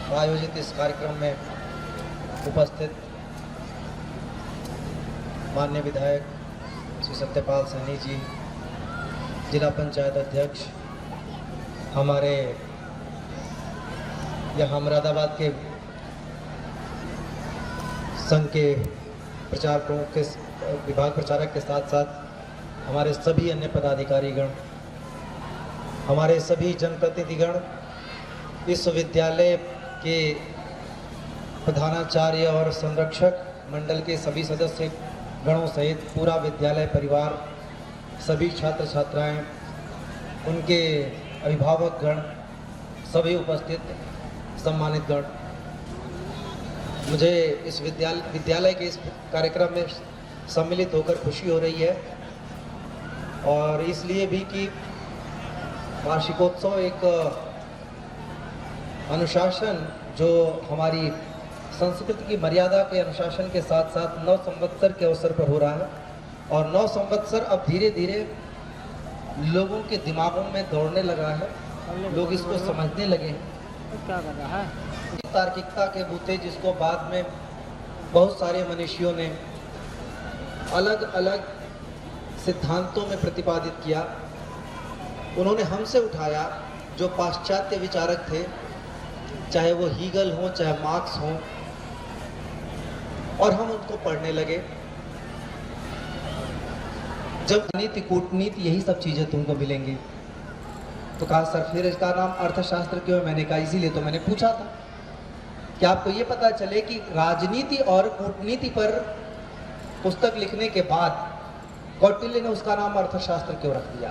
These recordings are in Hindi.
आयोजित इस कार्यक्रम में उपस्थित माननीय विधायक श्री सत्यपाल सैनी जी, जिला पंचायत अध्यक्ष, हमारे यहाँ मुरादाबाद के संघ के प्रचार प्रमुख के विभाग प्रचारक के साथ साथ हमारे सभी अन्य पदाधिकारीगण, हमारे सभी जनप्रतिनिधिगण, इस विद्यालय के प्रधानाचार्य और संरक्षक मंडल के सभी सदस्य गणों सहित पूरा विद्यालय परिवार, सभी छात्र छात्राएं, उनके अभिभावक गण, सभी उपस्थित सम्मानित गण, मुझे इस विद्यालय के इस कार्यक्रम में सम्मिलित होकर खुशी हो रही है। और इसलिए भी कि वार्षिकोत्सव एक अनुशासन जो हमारी संस्कृति की मर्यादा के अनुशासन के साथ साथ नव संवत्सर के अवसर पर हो रहा है। और नव संवत्सर अब धीरे धीरे लोगों के दिमागों में दौड़ने लगा है, लोग इसको समझने लगे हैं। तो क्या कर रहा है? तार्किकता के बूते जिसको बाद में बहुत सारे मनीषियों ने अलग अलग सिद्धांतों में प्रतिपादित किया, उन्होंने हमसे उठाया जो पाश्चात्य विचारक थे, चाहे वो हीगल हो चाहे मार्क्स हो, और हम उनको पढ़ने लगे। जब नीति कूटनीति यही सब चीजें तुमको मिलेंगी, तो कहा सर फिर इसका नाम अर्थशास्त्र क्यों है? मैंने कहा इसीलिए तो मैंने पूछा था कि आपको ये पता चले कि राजनीति और कूटनीति पर पुस्तक लिखने के बाद कौटिल्य ने उसका नाम अर्थशास्त्र क्यों रख दिया?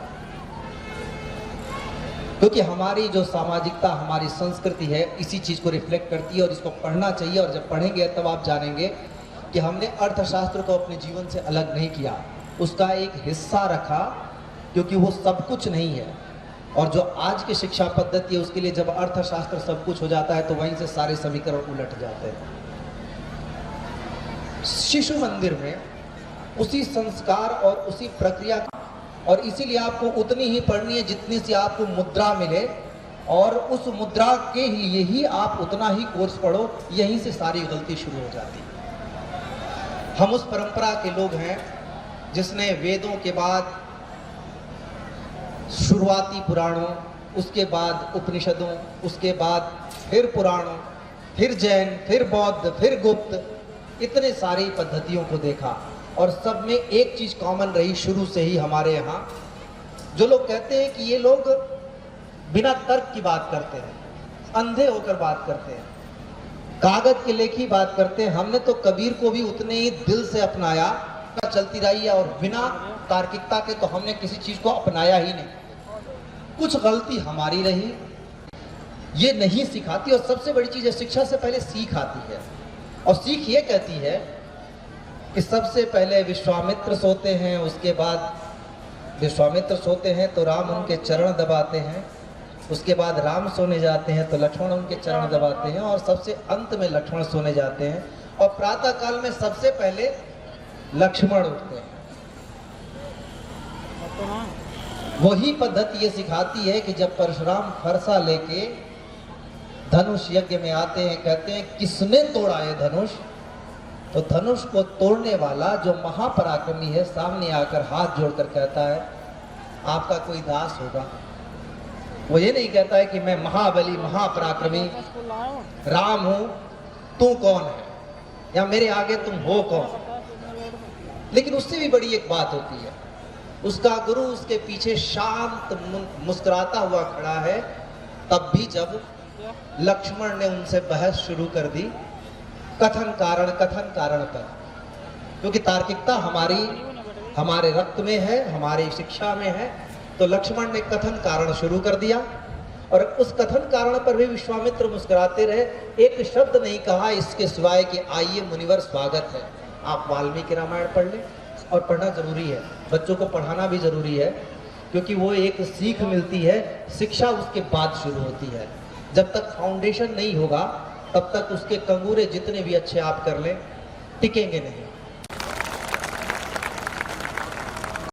क्योंकि हमारी जो सामाजिकता, हमारी संस्कृति है, इसी चीज को रिफ्लेक्ट करती है और इसको पढ़ना चाहिए। और जब पढ़ेंगे तब आप जानेंगे कि हमने अर्थशास्त्र को अपने जीवन से अलग नहीं किया, उसका एक हिस्सा रखा, क्योंकि वो सब कुछ नहीं है। और जो आज की शिक्षा पद्धति है उसके लिए जब अर्थशास्त्र सब कुछ हो जाता है तो वहीं से सारे समीकरण उलट जाते हैं। शिशु मंदिर में उसी संस्कार और उसी प्रक्रिया, और इसीलिए आपको उतनी ही पढ़नी है जितनी सी आपको मुद्रा मिले, और उस मुद्रा के लिए ही आप उतना ही कोर्स पढ़ो, यहीं से सारी गलती शुरू हो जाती है। हम उस परंपरा के लोग हैं जिसने वेदों के बाद शुरुआती पुराणों, उसके बाद उपनिषदों, उसके बाद फिर पुराणों, फिर जैन, फिर बौद्ध, फिर गुप्त, इतने सारी पद्धतियों को देखा। और सब में एक चीज कॉमन रही शुरू से ही हमारे यहाँ, जो लोग कहते हैं कि ये लोग बिना तर्क की बात करते हैं, अंधे होकर बात करते हैं, कागज के लेखी बात करते हैं। हमने तो कबीर को भी उतने ही दिल से अपनाया, चलती रही है, और बिना तार्किकता के तो हमने किसी चीज को अपनाया ही नहीं। कुछ गलती हमारी रही, ये नहीं सिखाती। और सबसे बड़ी चीज है, शिक्षा से पहले सीख आती है, और सीख ये कहती है कि सबसे पहले विश्वामित्र सोते हैं, उसके बाद विश्वामित्र सोते हैं तो राम उनके चरण दबाते हैं, उसके बाद राम सोने जाते हैं तो लक्ष्मण उनके चरण दबाते हैं, और सबसे अंत में लक्ष्मण सोने जाते हैं। और प्रातः काल में सबसे पहले लक्ष्मण उठते हैं। वही पद्धति ये सिखाती है कि जब परशुराम फरसा लेके धनुष यज्ञ में आते हैं, कहते हैं किसने तोड़ा ये धनुष? तो धनुष को तोड़ने वाला जो महापराक्रमी है सामने आकर हाथ जोड़कर कहता है आपका कोई दास होगा। वो ये नहीं कहता है कि मैं महाबली महापराक्रमी राम हूं, तू कौन है, या मेरे आगे तुम हो कौन। लेकिन उससे भी बड़ी एक बात होती है, उसका गुरु उसके पीछे शांत मुस्कुराता हुआ खड़ा है। तब भी जब लक्ष्मण ने उनसे बहस शुरू कर दी कथन कारण पर, क्योंकि तार्किकता हमारे रक्त में है, हमारी शिक्षा में है, तो लक्ष्मण ने कथन कारण शुरू कर दिया। और उस कथन कारण पर भी विश्वामित्र मुस्कुराते रहे, एक शब्द नहीं कहा इसके सिवाय कि आइए मुनिवर स्वागत है। आप वाल्मीकि रामायण पढ़ लें, और पढ़ना जरूरी है, बच्चों को पढ़ाना भी जरूरी है, क्योंकि वो एक सीख मिलती है। शिक्षा उसके बाद शुरू होती है। जब तक फाउंडेशन नहीं होगा तब तक उसके कंगूरे जितने भी अच्छे आप कर लें टिकेंगे नहीं।